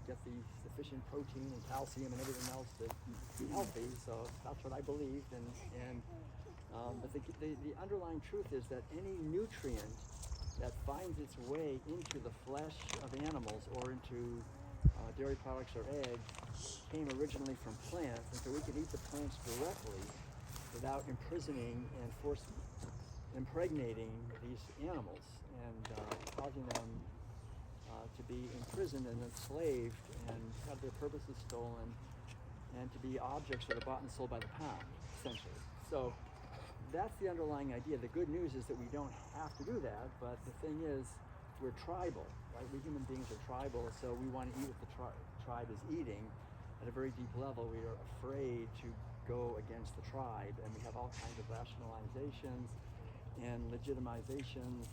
get the sufficient protein and calcium and everything else to be healthy. So that's what I believed. But the underlying truth is that any nutrient that finds its way into the flesh of animals or into dairy products or eggs came originally from plants, and so we can eat the plants directly without imprisoning and impregnating these animals and causing them to be imprisoned and enslaved and have their purposes stolen and to be objects that are bought and sold by the pound, essentially. So that's the underlying idea. The good news is that we don't have to do that, but the thing is, we're tribal, right? We human beings are tribal, so we want to eat what the tribe is eating. At a very deep level, we are afraid to go against the tribe, and we have all kinds of rationalizations and legitimizations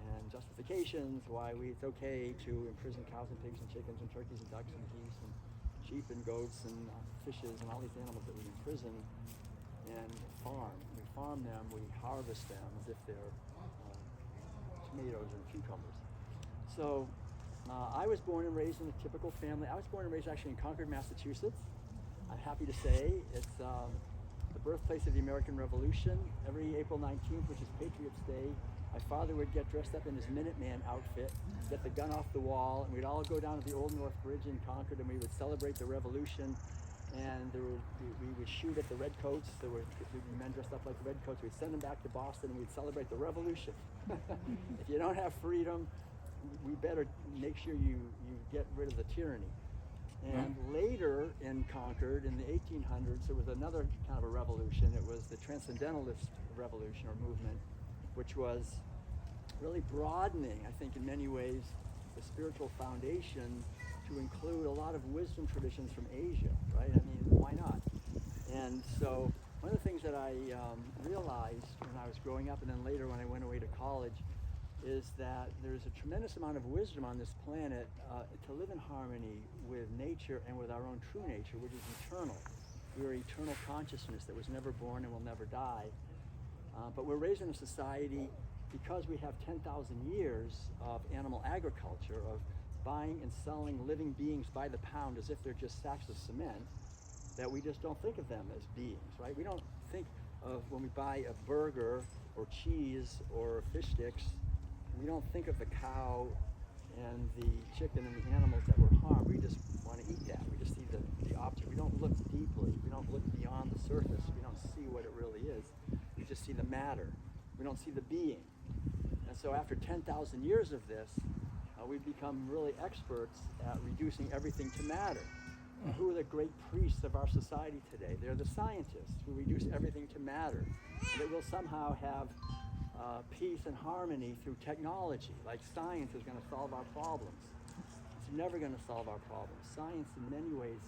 and justifications why it's okay to imprison cows and pigs and chickens and turkeys and ducks and geese and sheep and goats and fishes and all these animals that we imprison and farm. We farm them, we harvest them as if they're tomatoes and cucumbers. So I was born and raised in a typical family. I was born and raised actually in Concord, Massachusetts. I'm happy to say it's the birthplace of the American Revolution. Every April 19th, which is Patriots' Day, my father would get dressed up in his Minuteman outfit, get the gun off the wall, and we'd all go down to the Old North Bridge in Concord, and we would celebrate the Revolution. And we would shoot at the redcoats. There were men dressed up like the redcoats. We'd send them back to Boston, and we'd celebrate the Revolution. If you don't have freedom, we better make sure you get rid of the tyranny. And later in Concord, in the 1800s, there was another kind of a revolution. It was the Transcendentalist Revolution or movement, which was really broadening, I think, in many ways, the spiritual foundation to include a lot of wisdom traditions from Asia, right? I mean, why not? And so one of the things that I realized when I was growing up and then later when I went away to college is that there's a tremendous amount of wisdom on this planet to live in harmony with nature and with our own true nature, which is eternal. We are eternal consciousness that was never born and will never die. But we're raised in a society, because we have 10,000 years of animal agriculture, of buying and selling living beings by the pound as if they're just sacks of cement, that we just don't think of them as beings, right? We don't think of, when we buy a burger or cheese or fish sticks, we don't think of the cow and the chicken and the animals that were harmed. We just want to eat that. We just see the object. We don't look deeply. We don't look beyond the surface. We don't see what it really is. We just see the matter. We don't see the being. And so after 10,000 years of this, we've become really experts at reducing everything to matter. Who are the great priests of our society today? They're the scientists who reduce everything to matter. That will somehow have peace and harmony through technology, like science is going to solve our problems. It's never going to solve our problems. Science, in many ways,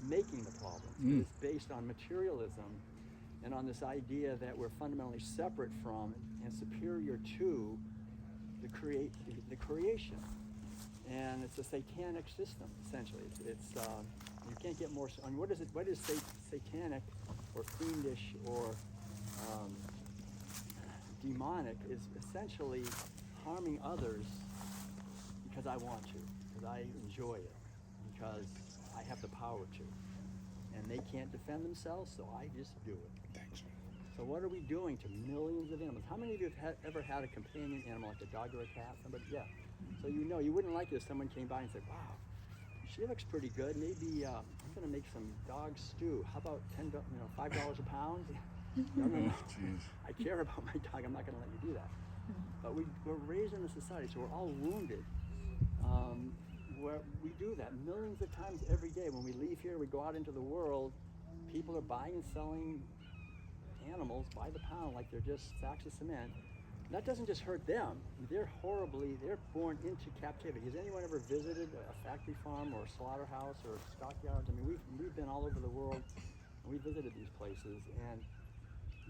making the problems. It's based on materialism and on this idea that we're fundamentally separate from and superior to the creation. And it's a satanic system, essentially. It's you can't get more. I mean, what is satanic or fiendish or demonic is essentially harming others because I want to, because I enjoy it, because I have the power to. And they can't defend themselves, so I just do it. Thanks. So what are we doing to millions of animals? How many of you have ever had a companion animal, like a dog or a cat? Somebody, yeah. So you know, you wouldn't like it if someone came by and said, wow, she looks pretty good. Maybe I'm going to make some dog stew. How about $5 a pound? No. I care about my dog. I'm not going to let you do that. But we're raised in a society, so we're all wounded. Where we do that millions of times every day. When we leave here, we go out into the world, people are buying and selling animals by the pound like they're just sacks of cement. And that doesn't just hurt them. They're born into captivity. Has anyone ever visited a factory farm or a slaughterhouse or stockyards? I mean, we've been all over the world and we visited these places. And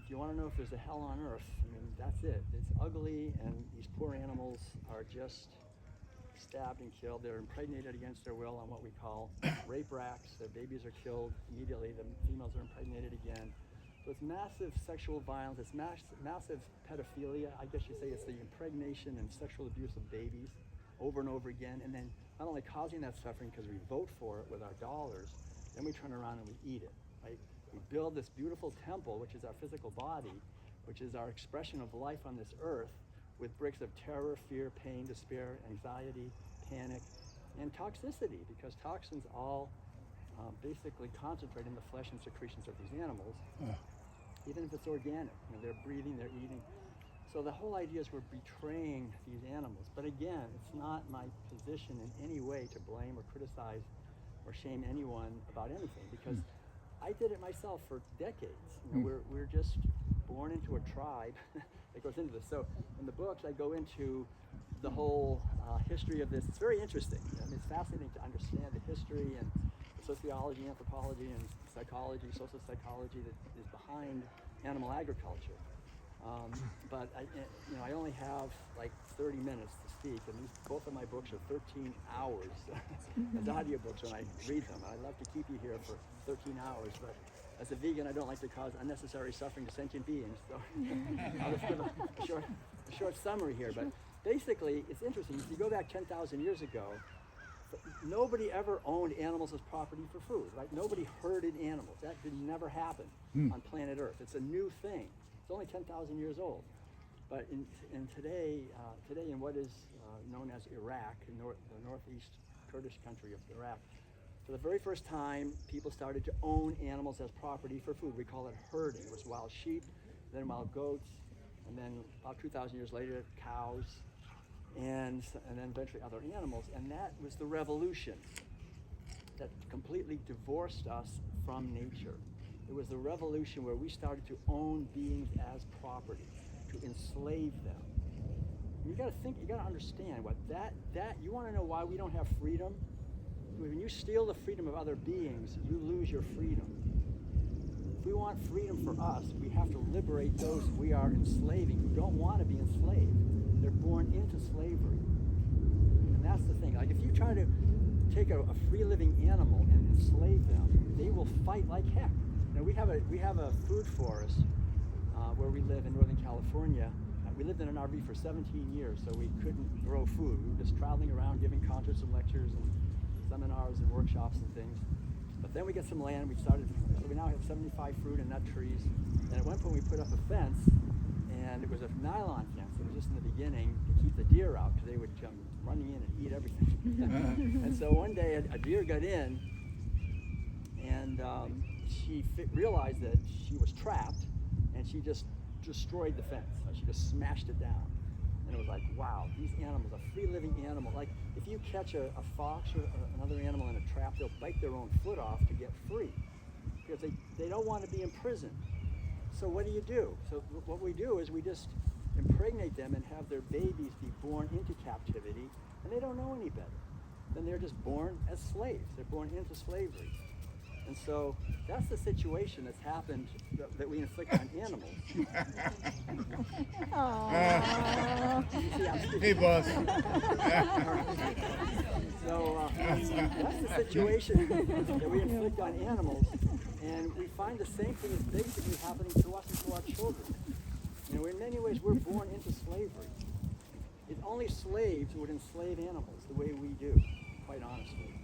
if you want to know if there's a hell on earth, I mean, that's it. It's ugly, and these poor animals are just stabbed and killed. They're impregnated against their will on what we call rape racks. Their babies are killed immediately. The females are impregnated again. So it's massive sexual violence. It's massive pedophilia. I guess you say it's the impregnation and sexual abuse of babies over and over again. And then not only causing that suffering because we vote for it with our dollars, then we turn around and we eat it, right? We build this beautiful temple, which is our physical body, which is our expression of life on this earth, with bricks of terror, fear, pain, despair, anxiety, panic, and toxicity, because toxins all basically concentrate in the flesh and secretions of these animals, even if it's organic. They're breathing, they're eating. So the whole idea is we're betraying these animals. But again, it's not my position in any way to blame or criticize or shame anyone about anything, because I did it myself for decades. We're just born into a tribe that goes into this. So in the books, I go into the whole history of this. It's very interesting. It's fascinating to understand the history and the sociology, anthropology, and psychology, social psychology that is behind animal agriculture. But I only have like 30 minutes to speak, and both of my books are 13 hours as audiobooks when I read them. I love to keep you here for 13 hours, but as a vegan, I don't like to cause unnecessary suffering to sentient beings. So I'll just give a short summary here. But basically, it's interesting. If you go back 10,000 years ago, nobody ever owned animals as property for food, right? Nobody herded animals. That did never happen on planet Earth. It's a new thing. It's only 10,000 years old. But in today in what is known as Iraq, the northeast Kurdish country of Iraq, for the very first time, people started to own animals as property for food. We call it herding. It was wild sheep, then wild goats, and then about 2,000 years later, cows, and then eventually other animals. And that was the revolution that completely divorced us from nature. It was the revolution where we started to own beings as property, to enslave them. You got to understand what that you want to know why we don't have freedom? When you steal the freedom of other beings, you lose your freedom. If we want freedom for us, we have to liberate those we are enslaving who don't want to be enslaved. They're born into slavery. And that's the thing. Like if you try to take a free living animal and enslave them, they will fight like heck. We have a food forest where we live in Northern California. We lived in an RV for 17 years, so we couldn't grow food. We were just traveling around giving concerts and lectures and seminars and workshops and things. But then we get some land. So we now have 75 fruit and nut trees. And at one point we put up a fence, and it was a nylon fence. It was just in the beginning to keep the deer out, because they would come running in and eat everything. And so one day a deer got in, and she realized that she was trapped, and she just destroyed the fence. She just smashed it down. And it was like, wow, these animals, a free living animal. Like if you catch a fox or another animal in a trap, they'll bite their own foot off to get free, because they don't want to be imprisoned. So what do? So what we do is we just impregnate them and have their babies be born into captivity, and they don't know any better. Then they're just born as slaves. They're born into slavery. And so that's the situation that's happened that we inflict on animals. Hey, boss. So that's the situation that we inflict on animals, and we find the same thing is basically happening to us and to our children. In many ways, we're born into slavery. It's only slaves who would enslave animals the way we do, quite honestly.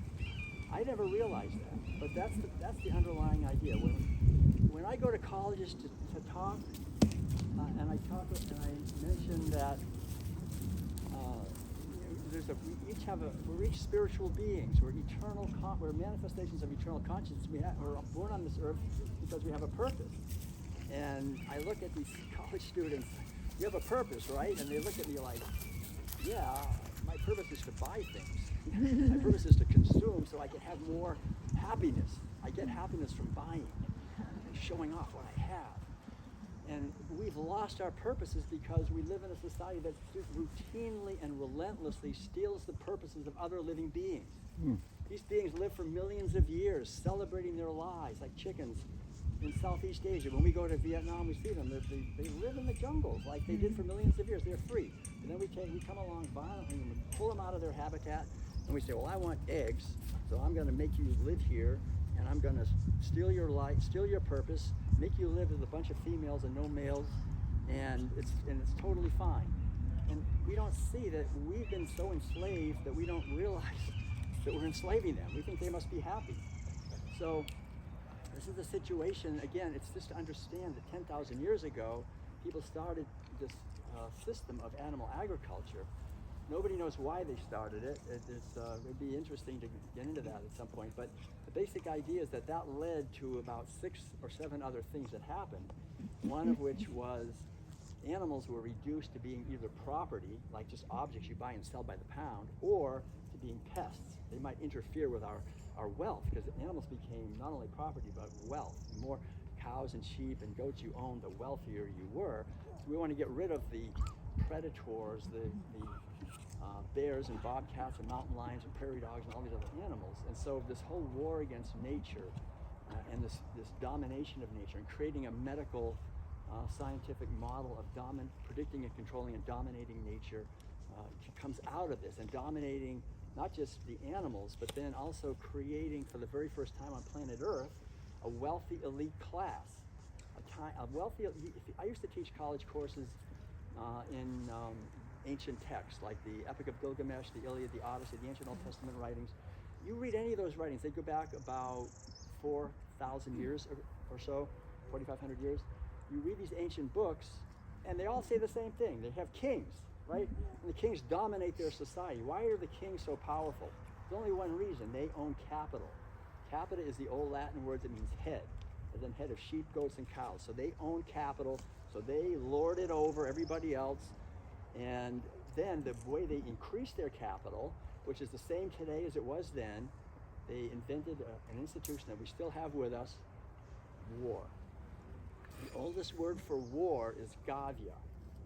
I never realized that, but that's the underlying idea. When I go to colleges to talk, and I mention that we're each spiritual beings. We're eternal. We're manifestations of eternal consciousness. We're born on this earth because we have a purpose. And I look at these college students. You have a purpose, right? And they look at me like, yeah, my purpose is to buy things. My purpose is to consume so I can have more happiness. I get happiness from buying and showing off what I have. And we've lost our purposes because we live in a society that routinely and relentlessly steals the purposes of other living beings. These beings live for millions of years, celebrating their lives like chickens in Southeast Asia. When we go to Vietnam, we see them. They live in the jungles like they did for millions of years. They're free. And then we come along violently and we pull them out of their habitat, and we say, well, I want eggs, so I'm going to make you live here, and I'm going to steal your life, steal your purpose, make you live with a bunch of females and no males, and it's totally fine. And we don't see that we've been so enslaved that we don't realize that we're enslaving them. We think they must be happy. So this is the situation, again, it's just to understand that 10,000 years ago, people started this system of animal agriculture. Nobody knows why they started it. It would be interesting to get into that at some point, but the basic idea is that that led to about 6 or 7 other things that happened, one of which was animals were reduced to being either property, like just objects you buy and sell by the pound, or to being pests. They might interfere with our wealth, because animals became not only property but wealth. The more cows and sheep and goats you owned, the wealthier you were. So we want to get rid of the predators, the bears and bobcats and mountain lions and prairie dogs and all these other animals. And so this whole war against nature and this domination of nature and creating a medical scientific model of predicting and controlling and dominating nature comes out of this, and dominating not just the animals, but then also creating for the very first time on planet Earth a wealthy elite class. I used to teach college courses in ancient texts like the Epic of Gilgamesh, the Iliad, the Odyssey, the ancient Old Testament writings. You read any of those writings, they go back about 4,000 years or so, 4,500 years. You read these ancient books, and they all say the same thing. They have kings, right? And the kings dominate their society. Why are the kings so powerful? There's only one reason: they own capital. Capita is the old Latin word that means head, as in head of sheep, goats, and cows. So they own capital, so they lord it over everybody else. And then the way they increase their capital, which is the same today as it was then, they invented an institution that we still have with us: war. The oldest word for war is gavya,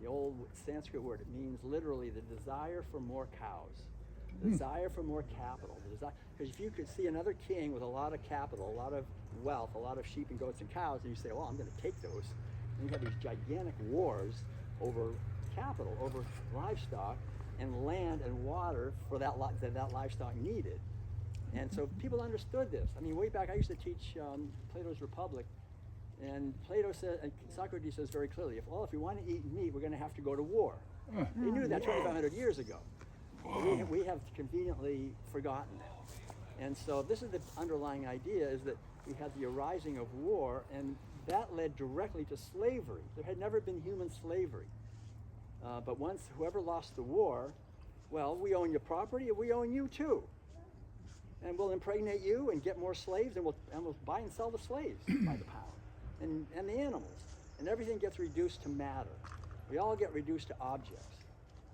the old Sanskrit word. It means literally the desire for more cows, the desire for more capital. Because if you could see another king with a lot of capital, a lot of wealth, a lot of sheep and goats and cows, and you say, well, I'm going to take those. And you have these gigantic wars over capital, over livestock and land and water for that livestock needed. And so people understood this. I mean, way back, I used to teach Plato's Republic, and Plato said, and Socrates says very clearly, if we want to eat meat, we're going to have to go to war. They knew that 2,500 years ago. We have conveniently forgotten that. And so this is the underlying idea, is that we had the arising of war, and that led directly to slavery. There had never been human slavery. But once whoever lost the war, well, we own your property, and we own you too. And we'll impregnate you and get more slaves, and we'll buy and sell the slaves by the pound, and the animals. And everything gets reduced to matter. We all get reduced to objects.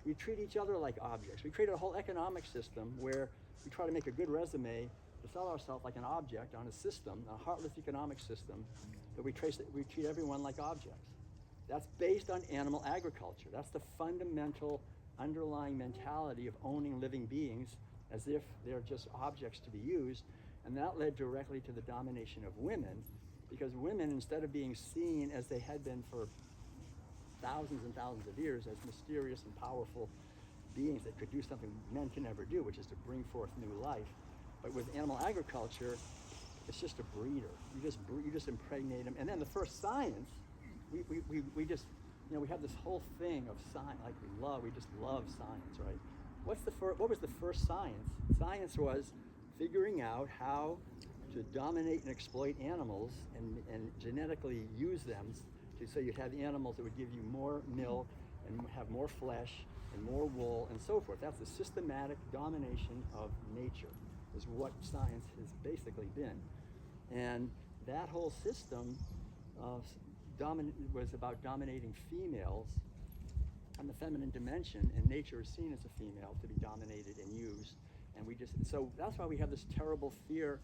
We treat each other like objects. We created a whole economic system where we try to make a good resume to sell ourselves like an object on a system, a heartless economic system, that we treat everyone like objects. That's based on animal agriculture. That's the fundamental underlying mentality of owning living beings as if they're just objects to be used. And that led directly to the domination of women, because women, instead of being seen as they had been for thousands and thousands of years as mysterious and powerful beings that could do something men can never do, which is to bring forth new life. But with animal agriculture, it's just a breeder. You just impregnate them. And then the first science, we just, we have this whole thing of science, like we just love science, right? What was the first science? Science was figuring out how to dominate and exploit animals and genetically use them so you'd have animals that would give you more milk and have more flesh and more wool and so forth. That's the systematic domination of nature, is what science has basically been. And that whole system was about dominating females and the feminine dimension, and nature is seen as a female to be dominated and used. And so that's why we have this terrible fear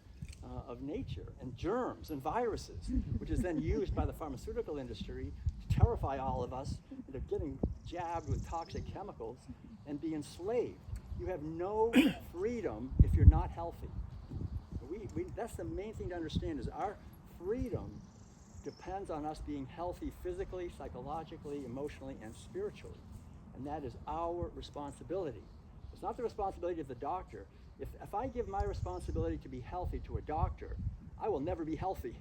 of nature and germs and viruses, which is then used by the pharmaceutical industry to terrify all of us into getting jabbed with toxic chemicals and be enslaved. You have no freedom if you're not healthy. That's the main thing to understand, is our freedom depends on us being healthy physically, psychologically, emotionally, and spiritually. And that is our responsibility. It's not the responsibility of the doctor. If I give my responsibility to be healthy to a doctor, I will never be healthy.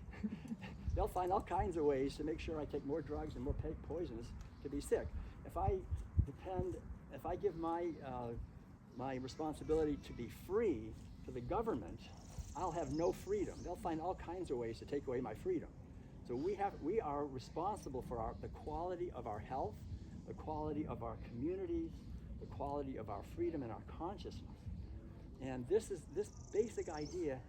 They'll find all kinds of ways to make sure I take more drugs and more poisons to be sick. If I give my responsibility to be free, to the government, I'll have no freedom. They'll find all kinds of ways to take away my freedom. So we are responsible for the quality of our health, the quality of our communities, the quality of our freedom and our consciousness. And this basic idea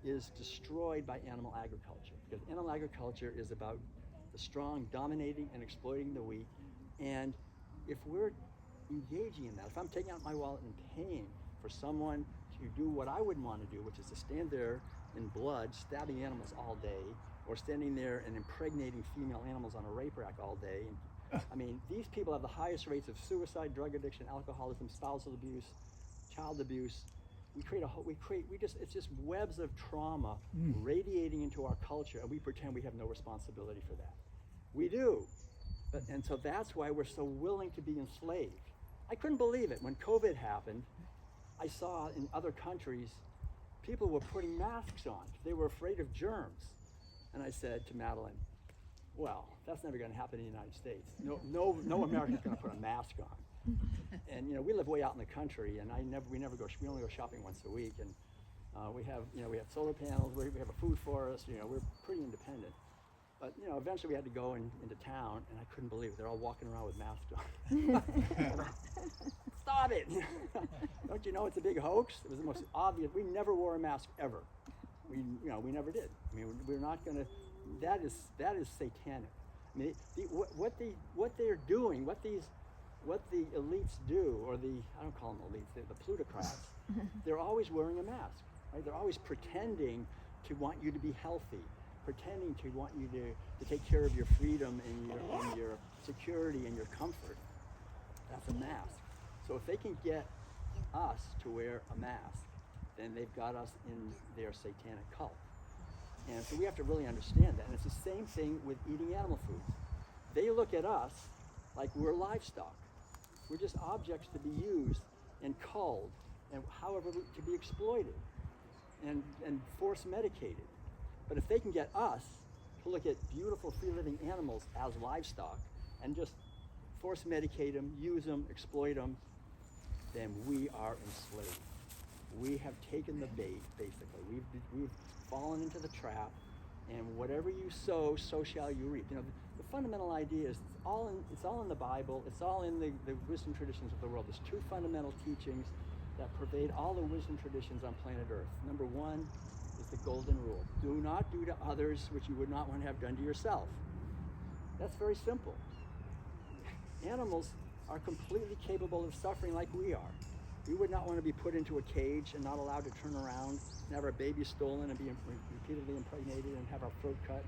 is destroyed by animal agriculture, because animal agriculture is about the strong dominating and exploiting the weak. And if we're engaging in that, if I'm taking out my wallet and paying for someone to do what I wouldn't want to do, which is to stand there in blood, stabbing animals all day, or standing there and impregnating female animals on a rape rack all day. And, I mean, these people have the highest rates of suicide, drug addiction, alcoholism, spousal abuse, child abuse. It's just webs of trauma radiating into our culture, and we pretend we have no responsibility for that. We do. And so that's why we're so willing to be enslaved. I couldn't believe it. When COVID happened, I saw in other countries, people were putting masks on. They were afraid of germs. And I said to Madeline, well, that's never going to happen in the United States. No American's going to put a mask on. And we live way out in the country, and we only go shopping once a week, and we have solar panels, we have a food forest, we're pretty independent. But eventually we had to go into town, and I couldn't believe it. They're all walking around with masks on. Stop it! Don't you know it's a big hoax? It was the most obvious. We never wore a mask ever. We never did. I mean, we're not going to. That is satanic. I mean, what they're doing, what the elites do, or I don't call them elites, they're the plutocrats. They're always wearing a mask, right? They're always pretending to want you to be healthy, pretending to want you to take care of your freedom and your security and your comfort. That's a mask. So if they can get us to wear a mask, then they've got us in their satanic cult. And so we have to really understand that. And it's the same thing with eating animal foods. They look at us like we're livestock. We're just objects to be used and culled and however to be exploited and force medicated. But if they can get us to look at beautiful free living animals as livestock and just force medicate them, use them, exploit them, then we are enslaved. We have taken the bait, basically. We've fallen into the trap, and whatever you sow, so shall you reap. The fundamental idea is it's all in the Bible. It's all in the wisdom traditions of the world. There's two fundamental teachings that pervade all the wisdom traditions on planet Earth. Number one is the golden rule. Do not do to others what you would not want to have done to yourself. That's very simple. Animals are completely capable of suffering like we are. We would not want to be put into a cage and not allowed to turn around and have our baby stolen and be repeatedly impregnated and have our throat cut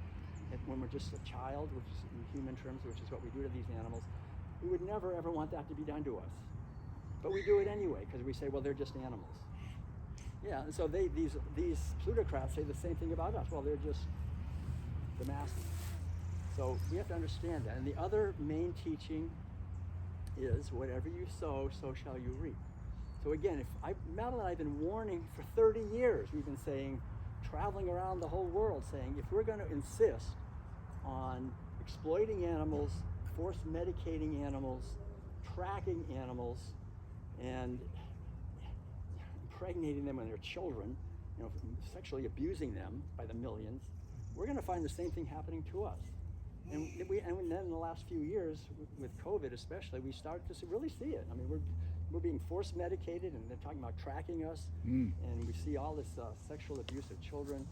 when we're just a child, which is in human terms, which is what we do to these animals. We would never ever want that to be done to us. But we do it anyway because we say, well, they're just animals. Yeah, and so these plutocrats say the same thing about us. Well, they're just the masses. So we have to understand that. And the other main teaching is whatever you sow, so shall you reap. So again, Madeline and I have been warning for 30 years. We've been saying, traveling around the whole world, saying if we're going to insist on exploiting animals, force medicating animals, tracking animals, and impregnating them when they're children, sexually abusing them by the millions, we're going to find the same thing happening to us. And then in the last few years, with COVID especially, we start to really see it. I mean, we're being force medicated, and they're talking about tracking us, and we see all this sexual abuse of children.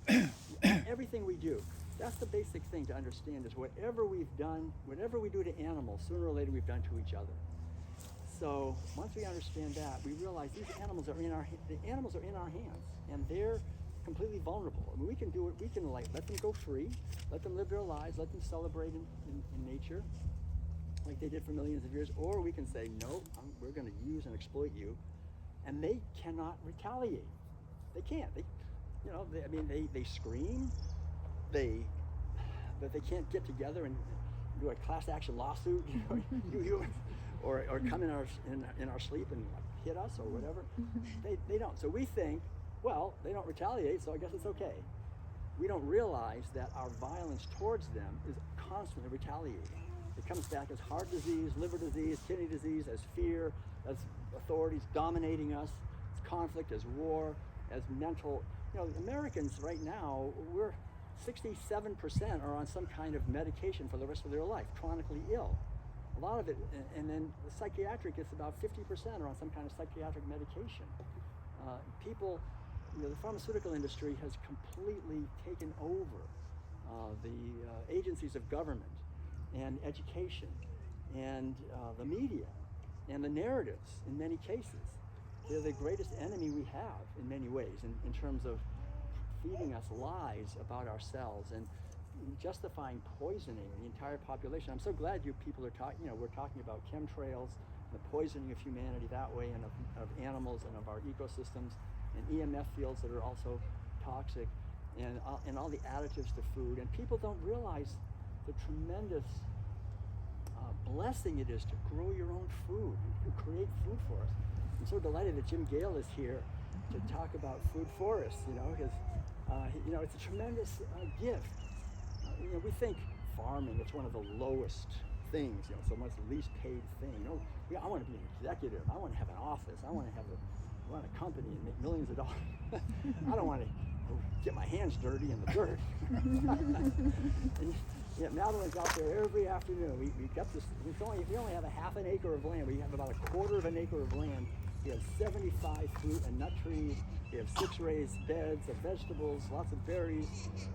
Everything we do, that's the basic thing to understand, is whatever we've done, whatever we do to animals, sooner or later we've done to each other. So once we understand that, we realize the animals are in our hands, and they're completely vulnerable. I mean, we can do it. We can let them go free, let them live their lives, let them celebrate in nature, like they did for millions of years. Or we can say, no, we're going to use and exploit you, and they cannot retaliate. They can't. They scream, but they can't get together and do a class action lawsuit, or come in our sleep and hit us or whatever. They don't. So we think, well, they don't retaliate, so I guess it's okay. We don't realize that our violence towards them is constantly retaliating. It comes back as heart disease, liver disease, kidney disease, as fear, as authorities dominating us, as conflict, as war, as mental. Americans right now, we're 67% are on some kind of medication for the rest of their life, chronically ill. A lot of it, and then the psychiatric, it's about 50% are on some kind of psychiatric medication. People, the pharmaceutical industry has completely taken over the agencies of government and education and the media and the narratives in many cases. They're the greatest enemy we have in many ways in terms of feeding us lies about ourselves and justifying poisoning the entire population. I'm so glad you people are talking, we're talking about chemtrails, the poisoning of humanity that way, and of animals and of our ecosystems, and EMF fields that are also toxic, and all the additives to food. And people don't realize the tremendous blessing it is to grow your own food, to create food for us. I'm so delighted that Jim Gale is here to talk about food forests, because it's a tremendous gift. We think farming, it's one of the lowest things, so much the least paid thing. I want to be an executive. I want to have an office. I want to run a company and make millions of dollars. I don't want to get my hands dirty in the dirt. And, Madeline's out there every afternoon. We got this. We only have a half an acre of land. We have about a quarter of an acre of land. We have 75 fruit and nut trees. We have 6 raised beds of vegetables, lots of berries.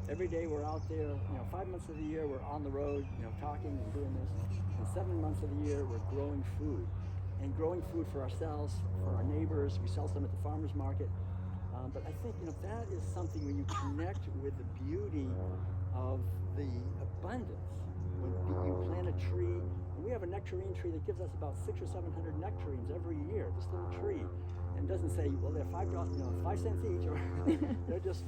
Every day we're out there. 5 months of the year we're on the road, talking and doing this. And 7 months of the year we're growing food, and growing food for ourselves, for our neighbors. We sell some at the farmers market. But I think that is something when you connect with the beauty of the abundance. When you plant a tree, and we have a nectarine tree that gives us about 600 or 700 nectarines every year. This little tree, and it doesn't say, well, they're $5, 5 cents each, or they're just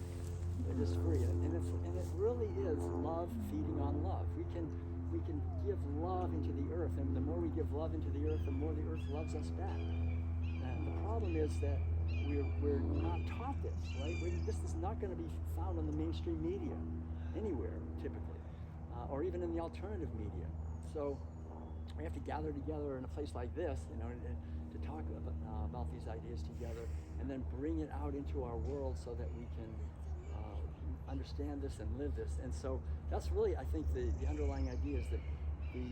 free. And it really is love feeding on love. We can give love into the earth, and the more we give love into the earth, the more the earth loves us back. And the problem is that we're not taught this, right? This is not going to be found on the mainstream media anywhere, typically, or even in the alternative media. So we have to gather together in a place like this, to talk about these ideas together, and then bring it out into our world so that we can understand this and live this. And so that's really, I think, the underlying idea is that the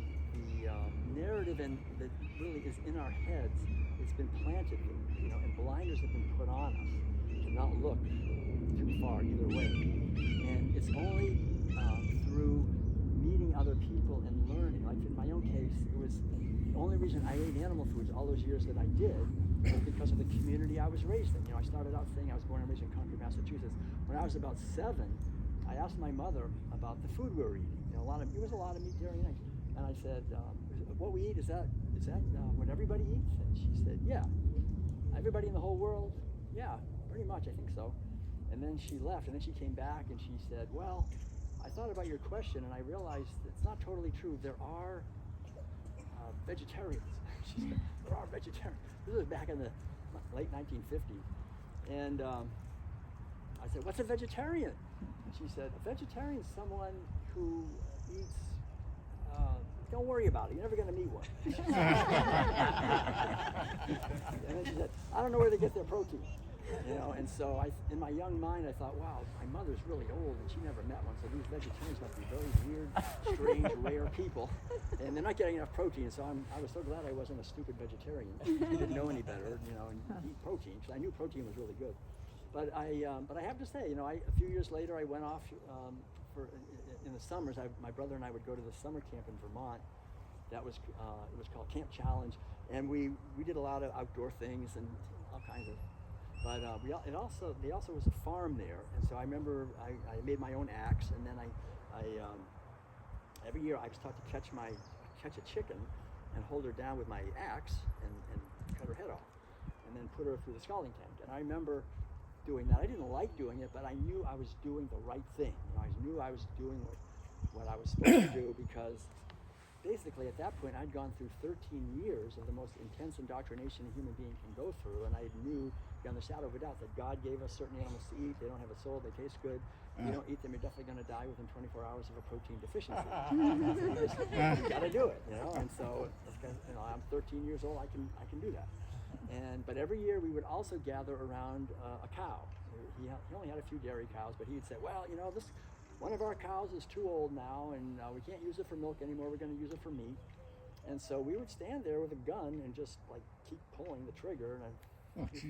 narrative and that really is in our heads. It's been planted, and blinders have been put on us to not look too far either way. And it's only through meeting other people and learning. Like in my own case, it was the only reason I ate animal foods all those years that I did was because of the community I was raised in. I started out saying I was born and raised in Concord, Massachusetts. When I was about 7, I asked my mother about the food we were eating. It was a lot of meat, dairy, and eggs. And I said, what we eat, is that what everybody eats? And she said, yeah. Everybody in the whole world? Yeah, pretty much, I think so. And then she left, and then she came back and she said, well, I thought about your question and I realized it's not totally true. There are vegetarians. She said, there are vegetarians. This was back in the late 1950s. And I said, what's a vegetarian? And she said, a vegetarian is someone who eats, don't worry about it, you're never going to meet one. And then she said, I don't know where they get their protein. And so in my young mind, I thought, wow, my mother's really old and she never met one, so these vegetarians must be very weird, strange, rare people, and they're not getting enough protein. So I was so glad I wasn't a stupid vegetarian who didn't know any better, and eat protein, because I knew protein was really good. But I have to say, a few years later, I went off in the summers. My brother and I would go to the summer camp in Vermont. That was it was called Camp Challenge, and we did a lot of outdoor things and all kinds of. But they also was a farm there, and so I remember I made my own axe, and then I every year I was taught to catch a chicken and hold her down with my axe and cut her head off, and then put her through the scalding tank. And I remember doing that. I didn't like doing it, but I knew I was doing the right thing. I knew I was doing what I was supposed to do, because basically at that point I'd gone through 13 years of the most intense indoctrination a human being can go through, and I knew beyond the shadow of a doubt that God gave us certain animals to eat. They don't have a soul, they taste good. If you don't eat them, you're definitely going to die within 24 hours of a protein deficiency. You got to do it, And so, I'm 13 years old. I can do that. But every year we would also gather around a cow, he only had a few dairy cows, but he'd say, well, this one of our cows is too old now, and we can't use it for milk anymore. We're going to use it for meat. And so we would stand there with a gun and just like keep pulling the trigger, and if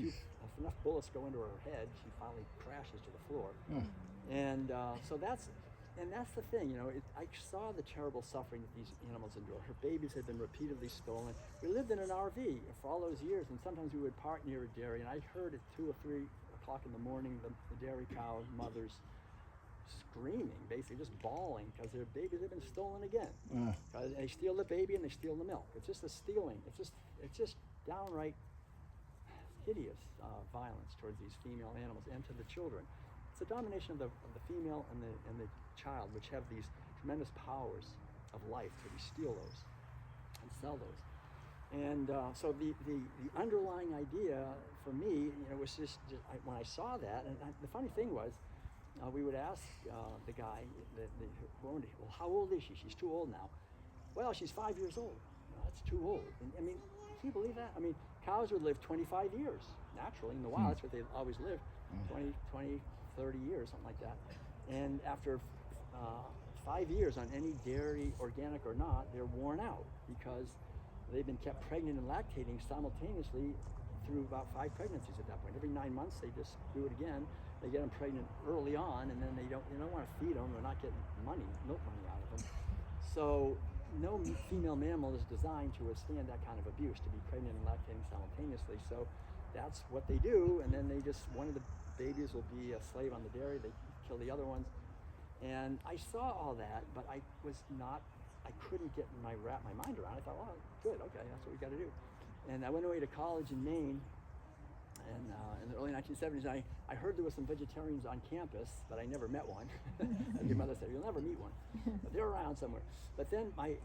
enough bullets go into her head, she finally crashes to the floor. And so that's the thing, I saw the terrible suffering that these animals endure. Her babies had been repeatedly stolen. We lived in an RV for all those years, and sometimes we would park near a dairy, and I heard at 2 or 3 o'clock in the morning the dairy cow mothers screaming, basically just bawling because their babies have been stolen again. They steal the baby and they steal the milk. It's just a stealing. It's just downright hideous violence towards these female animals and to the children. It's the domination of the female and the child, which have these tremendous powers of life. So we steal those and sell those. And so the underlying idea for me, was just when I saw that, and the funny thing was, we would ask the guy who owned it, well, how old is she? She's too old now. Well, she's 5 years old. That's too old. And, can you believe that? Cows would live 25 years, naturally, in the wild. That's what they always lived, 20, 30 years, something like that. And after 5 years on any dairy, organic or not, they're worn out because they've been kept pregnant and lactating simultaneously through about 5 pregnancies at that point. Every 9 months, they just do it again. They get them pregnant early on, and then they don't want to feed them. They're not getting milk money out of them. So no female mammal is designed to withstand that kind of abuse, to be pregnant and lactating simultaneously. So that's what they do, and then one of the babies will be a slave on the dairy. They kill the other ones. And I saw all that, but I couldn't wrap my mind around it. I thought, well, good, okay, that's what we got to do. And I went away to college in Maine, and in the early 1970s, I heard there were some vegetarians on campus, but I never met one. As your mother said, you'll never meet one. But they're around somewhere. But then I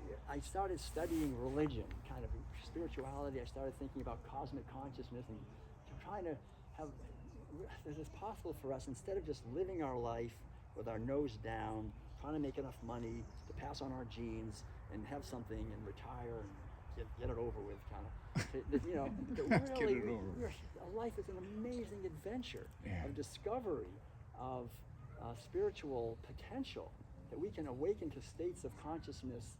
started studying religion, kind of spirituality. I started thinking about cosmic consciousness and trying to have, is it possible for us, instead of just living our life with our nose down, trying to make enough money to pass on our genes and have something and retire and get it over with, kind of. Really, life is an amazing adventure of discovery, of spiritual potential, that we can awaken to states of consciousness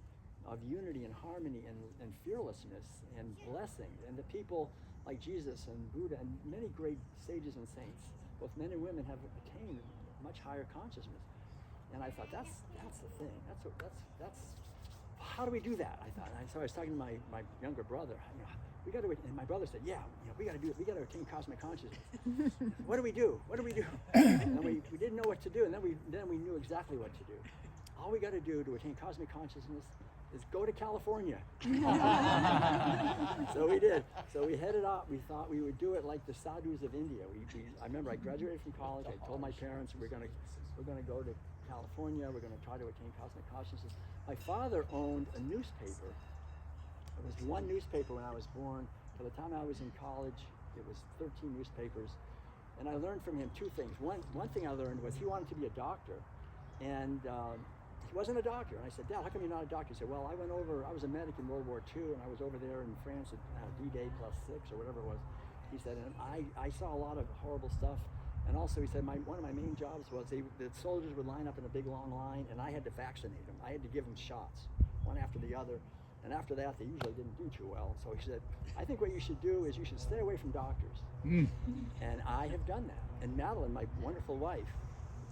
of unity and harmony and fearlessness and blessing. And the people like Jesus and Buddha and many great sages and saints, both men and women, have attained much higher consciousness. And I thought, that's the thing. That's how do we do that? I thought. So I was talking to my younger brother. We got to. And my brother said, "Yeah, we got to do it. We got to attain cosmic consciousness." What do we do? And we didn't know what to do. And then we knew exactly what to do. All we got to do to attain cosmic consciousness is go to California. So we did. So we headed out. We thought we would do it like the sadhus of India. I remember I graduated from college. I told my parents we're gonna go to California. We're gonna try to attain cosmic consciousness. My father owned a newspaper. It was one newspaper when I was born. By the time I was in college, it was 13 newspapers. And I learned from him 2 things. One thing I learned was he wanted to be a doctor. And he wasn't a doctor. And I said, Dad, how come you're not a doctor? He said, well, I was a medic in World War II, and I was over there in France at D-Day +6 or whatever it was. He said, and I saw a lot of horrible stuff. And also, he said, one of my main jobs was the soldiers would line up in a big long line, and I had to vaccinate them. I had to give them shots, one after the other. And after that, they usually didn't do too well. So he said, I think what you should do is you should stay away from doctors. And I have done that. And Madeline, my wonderful wife,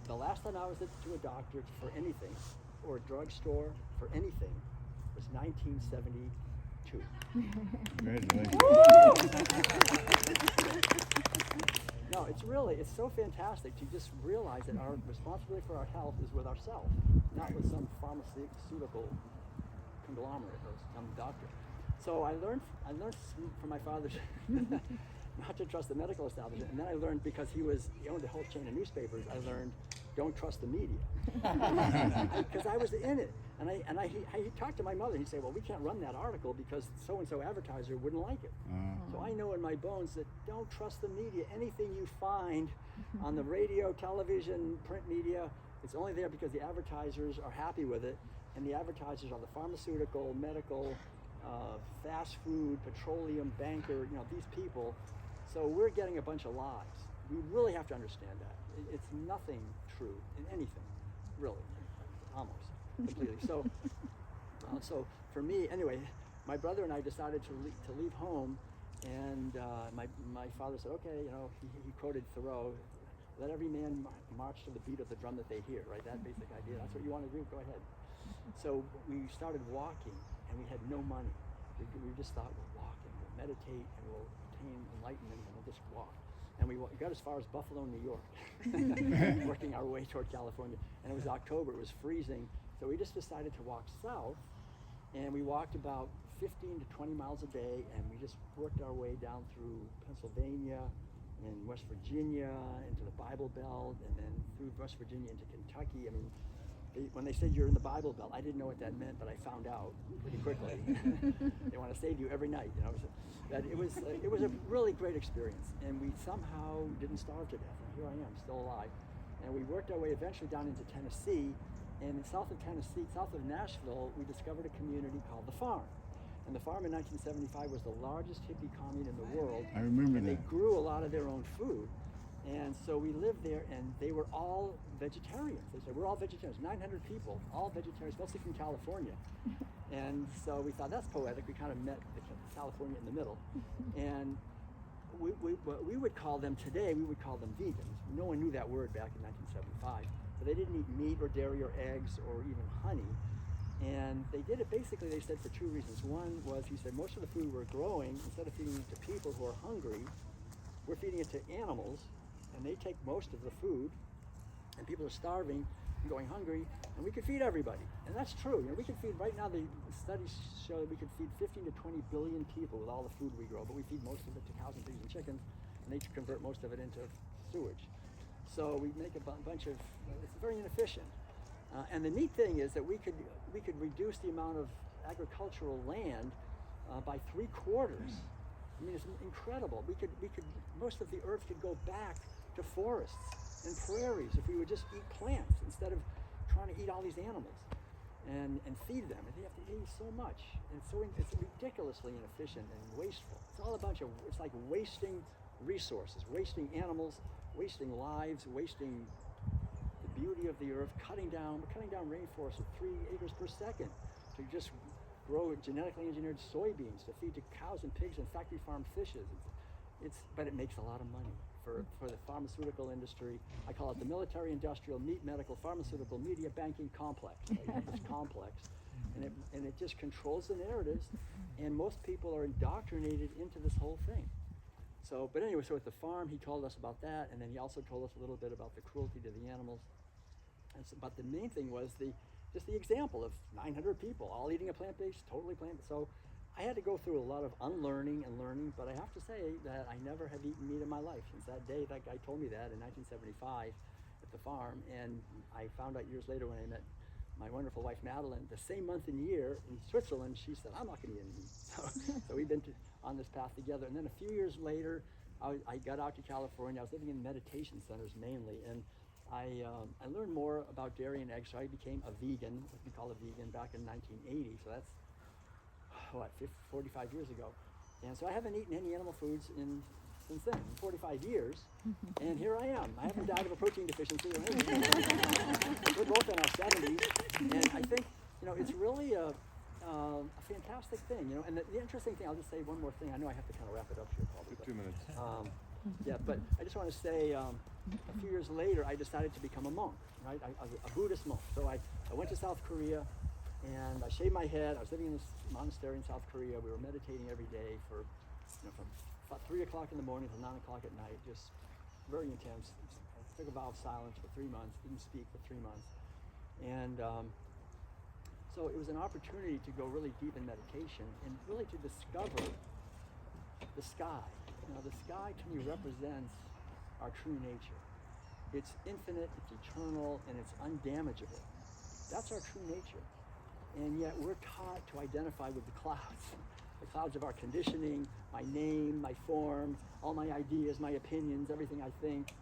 the last time I was to a doctor for anything, or a drugstore for anything, was 1972. No, it's so fantastic to just realize that our responsibility for our health is with ourselves, not with some pharmaceutical conglomerate or some doctor. So I learned from my father not to trust the medical establishment, and then I learned, because he owned a whole chain of newspapers, I learned don't trust the media, because I was in it. And he talked to my mother. He'd say, well, we can't run that article because so-and-so advertiser wouldn't like it. So I know in my bones that don't trust the media. Anything you find on the radio, television, print media, it's only there because the advertisers are happy with it. And the advertisers are the pharmaceutical, medical, fast food, petroleum, banker, these people. So we're getting a bunch of lies. we really have to understand that. It's nothing true in anything, really, almost completely. So for me, anyway, my brother and I decided to leave home, and my father said, okay, he quoted Thoreau, let every man march to the beat of the drum that they hear, right? That basic idea. That's what you want to do, go ahead. So we started walking, and we had no money. We just thought, we'll walk and we'll meditate and we'll attain enlightenment and we'll just walk. And we got as far as Buffalo, New York, working our way toward California. And it was October, it was freezing. So we just decided to walk south, and we walked about 15 to 20 miles a day, and we just worked our way down through Pennsylvania and West Virginia into the Bible Belt, and then through West Virginia into Kentucky. I mean, when they said you're in the Bible Belt, I didn't know what that meant, but I found out pretty quickly. They want to save you every night, So that it was a really great experience, and we somehow didn't starve to death. And here I am, still alive. And we worked our way eventually down into Tennessee, and south of Tennessee, south of Nashville, we discovered a community called The Farm. And The Farm in 1975 was the largest hippie commune in the world. I remember and that. They grew a lot of their own food. And so we lived there, and they were all vegetarians. They said, we're all vegetarians, 900 people, all vegetarians, mostly from California. And so we thought, that's poetic. We kind of met California in the middle. And we would call them today, we would call them vegans. No one knew that word back in 1975. But they didn't eat meat or dairy or eggs or even honey. And they did it basically, they said, for two reasons. One was, he said, most of the food we're growing, instead of feeding it to people who are hungry, we're feeding it to animals, and they take most of the food, and people are starving and going hungry, and we could feed everybody. And that's true. We could feed, right now the studies show that we could feed 15 to 20 billion people with all the food we grow, but we feed most of it to cows and pigs and chickens, and they convert most of it into sewage. So we make a bunch of, it's very inefficient. And the neat thing is that we could reduce the amount of agricultural land by 3/4. I mean, it's incredible. We could most of the earth could go back to forests and prairies if we would just eat plants instead of trying to eat all these animals and feed them. And they have to eat so much, and it's ridiculously inefficient and wasteful. It's all it's like wasting resources, wasting animals, wasting lives, wasting the beauty of the earth, we're cutting down rainforests at 3 acres per second to just grow genetically engineered soybeans to feed to cows and pigs and factory farmed fishes. But it makes a lot of money for the pharmaceutical industry. I call it the military, industrial, meat, medical, pharmaceutical, media, banking complex. Right? This complex, and it just controls the narratives, and most people are indoctrinated into this whole thing. So, but anyway, so at the farm, he told us about that, and then he also told us a little bit about the cruelty to the animals. And so, but the main thing was just the example of 900 people all eating a plant-based, totally plant-based. So I had to go through a lot of unlearning and learning, but I have to say that I never have eaten meat in my life since that day that guy told me that in 1975 at the farm. And I found out years later when I met my wonderful wife, Madeline, the same month and year in Switzerland, she said, I'm not going to eat any meat. So we've been on this path together. And then a few years later, I got out to California. I was living in meditation centers mainly, and I learned more about dairy and eggs, so I became a vegan, what we call a vegan, back in 1980. So that's, 45 years ago. And so I haven't eaten any animal foods since then, 45 years. And here I am. I haven't died of a protein deficiency or anything. We're both in our 70s. And I think, it's really a fantastic thing, And the interesting thing, I'll just say one more thing. I know I have to kind of wrap it up here, probably. 2 minutes. Yeah, but I just want to say, a few years later, I decided to become a monk, right? I was a Buddhist monk. So I went to South Korea, and I shaved my head. I was living in this monastery in South Korea. We were meditating every day from about 3 o'clock in the morning till 9 o'clock at night, just very intense. I took a vow of silence for 3 months, didn't speak for 3 months. And so it was an opportunity to go really deep in meditation and really to discover the sky. The sky to me represents our true nature. It's infinite, it's eternal, and it's undamageable. That's our true nature. And yet we're taught to identify with the clouds of our conditioning, my name, my form, all my ideas, my opinions, everything I think.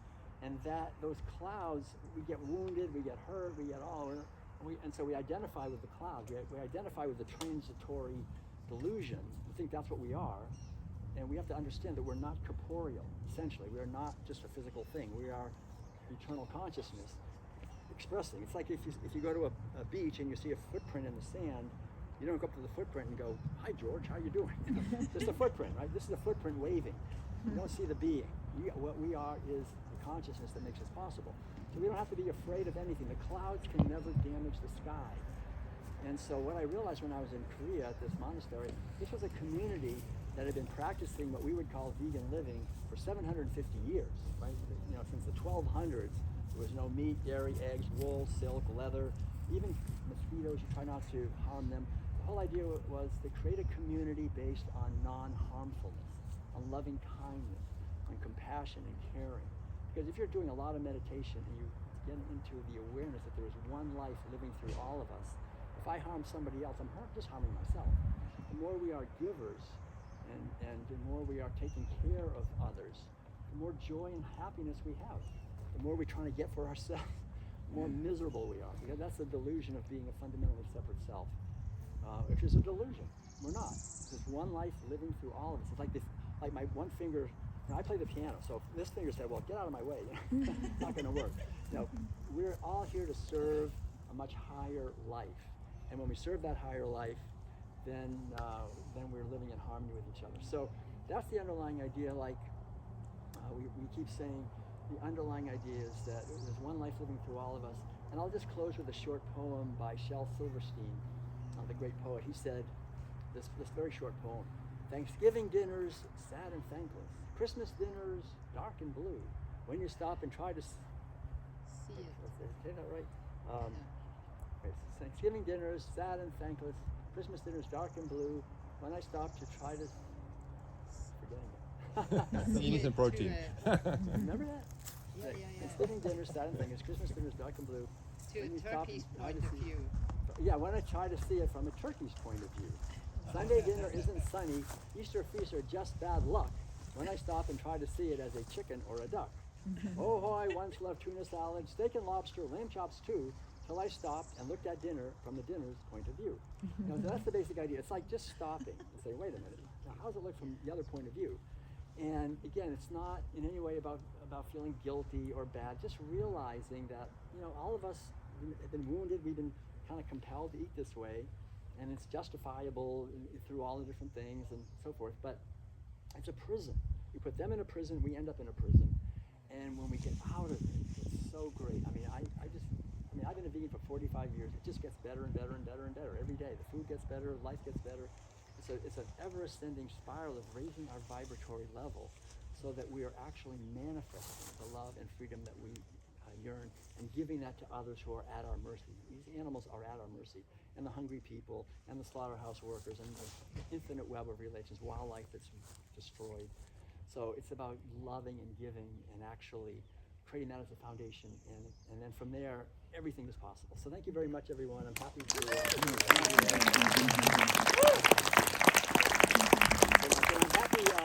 And those clouds, we get wounded, we get hurt, and so we identify with the clouds. We identify with the transitory delusion. We think that's what we are. and we have to understand that we're not corporeal, essentially. We are not just a physical thing. We are eternal consciousness expressing. It's like if you go to a beach and you see a footprint in the sand, you don't go up to the footprint and go, "Hi George, how you doing?" Just a footprint, right? This is a footprint waving. You don't see the being. What we are is the consciousness that makes us possible. So we don't have to be afraid of anything. The clouds can never damage the sky. And so what I realized when I was in Korea at this monastery, this was a community that had been practicing what we would call vegan living for 750 years, right? You know, since the 1200s, there was no meat, dairy, eggs, wool, silk, leather, even mosquitoes. You try not to harm them. The whole idea was to create a community based on non-harmfulness, on loving kindness, on compassion and caring. Because if you're doing a lot of meditation and you get into the awareness that there is one life living through all of us, if I harm somebody else, I'm just harming myself. The more we are givers and the more we are taking care of others, the more joy and happiness we have. The more we're trying to get for ourselves, the more miserable we are. Because that's the delusion of being a fundamentally separate self, which is a delusion. We're not. There's one life living through all of us. It's like this, like my one finger. You know, I play the piano, so if this finger said, "Well, get out of my way," it's not going to work. You know, we're all here to serve a much higher life. And when we serve that higher life, then we're living in harmony with each other. So that's the underlying idea. Like we keep saying, the underlying idea is that there's one life living through all of us. And I'll just close with a short poem by Shel Silverstein, the great poet. He said this very short poem: "Thanksgiving dinners, sad and thankless. Christmas dinners, dark and blue. When you stop and try to see it." Say that right? Thanksgiving dinners, sad and thankless. Christmas dinners, dark and blue. When I stop to try to... Forgetting it. You need some protein. Remember that? Yeah. Thanksgiving dinners, sad and thankless. Christmas dinners, dark and blue. To a turkey's point of view. Yeah, when I try to see it from a turkey's point of view. Sunday dinner isn't sunny. Easter feasts are just bad luck. When I stop and try to see it as a chicken or a duck. Oh, I once loved tuna salad, steak and lobster, lamb chops too, till I stopped and looked at dinner from the dinner's point of view. You know, so that's the basic idea. It's like just stopping and say, wait a minute, now how does it look from the other point of view? And again, it's not in any way about feeling guilty or bad, just realizing that, you know, all of us have been wounded, we've been kind of compelled to eat this way, and it's justifiable through all the different things and so forth, but it's a prison. We put them in a prison, we end up in a prison. And when we get out of it, it's so great. I mean, I've been a vegan for 45 years. It just gets better and better and better and better every day. The food gets better, life gets better. It's an ever-ascending spiral of raising our vibratory level so that we are actually manifesting the love and freedom that we yearn and giving that to others who are at our mercy. These animals are at our mercy, and the hungry people and the slaughterhouse workers and the infinite web of relations, wildlife that's destroyed. So it's about loving and giving and actually creating that as a foundation, and then from there, everything is possible. So thank you very much, everyone. I'm happy to...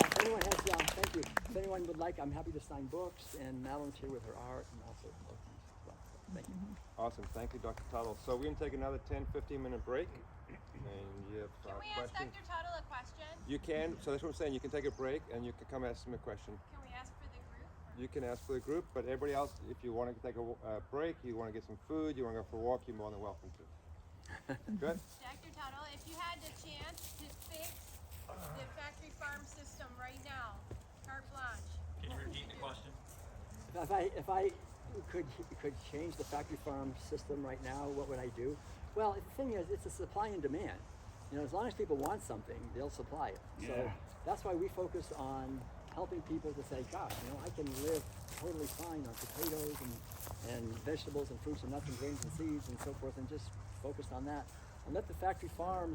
if anyone has, thank you. If anyone would like, I'm happy to sign books, and Madeline's here with her art and also books as well. So thank you. Awesome. Thank you, Dr. Tuttle. So we're going to take another 10-15-minute break. And you have Can we ask questions? Dr. Tuttle a question? You can. So that's what I'm saying. You can take a break and you can come ask him a question. Can we ask for the group? You can ask for the group, but everybody else, if you want to take a break, you want to get some food, you want to go for a walk, you're more than welcome to. Good? Dr. Tuttle, if you had the chance to fix the factory farm system right now, carte blanche. Can you repeat the question? If I could change the factory farm system right now, what would I do? Well, the thing is, it's a supply and demand. You know, as long as people want something, they'll supply it. Yeah. So that's why we focus on helping people to say, gosh, you know, I can live totally fine on potatoes and vegetables and fruits and nuts and grains and seeds and so forth, and just focus on that. And let the factory farms